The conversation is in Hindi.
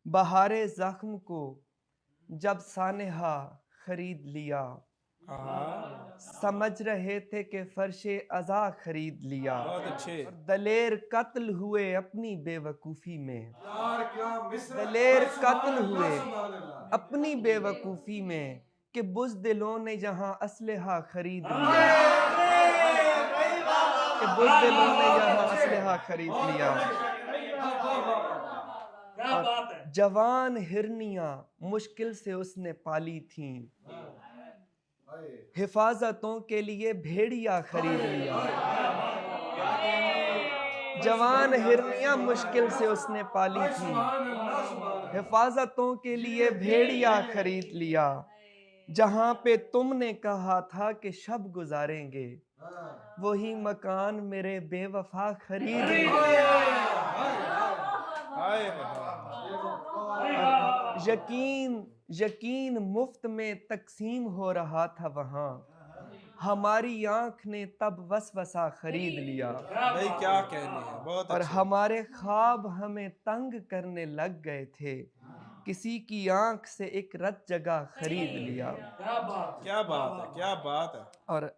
बहारे ज़ख्म को जब सानेहा खरीद लिया, हाँ। समझ रहे थे कि फर्शे अज़ा खरीद लिया। बहुत अच्छे। और दलेर कत्ल हुए अपनी बेवकूफ़ी में। यार क्या मिस्र है। दलेर भाई सुभान कत्ल अल्लाह हुए सुभान अल्लाह। अपनी बेवकूफ़ी में कि बुज़दिलों ने जहाँ असलहा खरीद लिया। कि बुज़दिलों ने यहाँ असलहा खरीद लिया। क्या और बात है। जवान हिरनियाँ मुश्किल से उसने पाली थीं, हिफाजतों के लिए भेड़िया खरीद लिया। जवान हिरनियाँ मुश्किल से उसने पाली थीं, हिफाजतों के लिए भेड़िया खरीद लिया। जहाँ पे तुमने कहा था कि शब गुजारेंगे, वही मकान मेरे बेवफा खरीद लिया। हाय और यकीन यकीन मुफ्त में तकसीम हो रहा था वहाँ, हमारी आँख ने तब वसवसा खरीद लिया। भाई क्या कहने हैं, बहुत और अच्छे। हमारे ख्वाब हमें तंग करने लग गए थे, किसी की आँख से एक रत जगह खरीद लिया। क्या बात है। क्या बात है, क्या बात है। और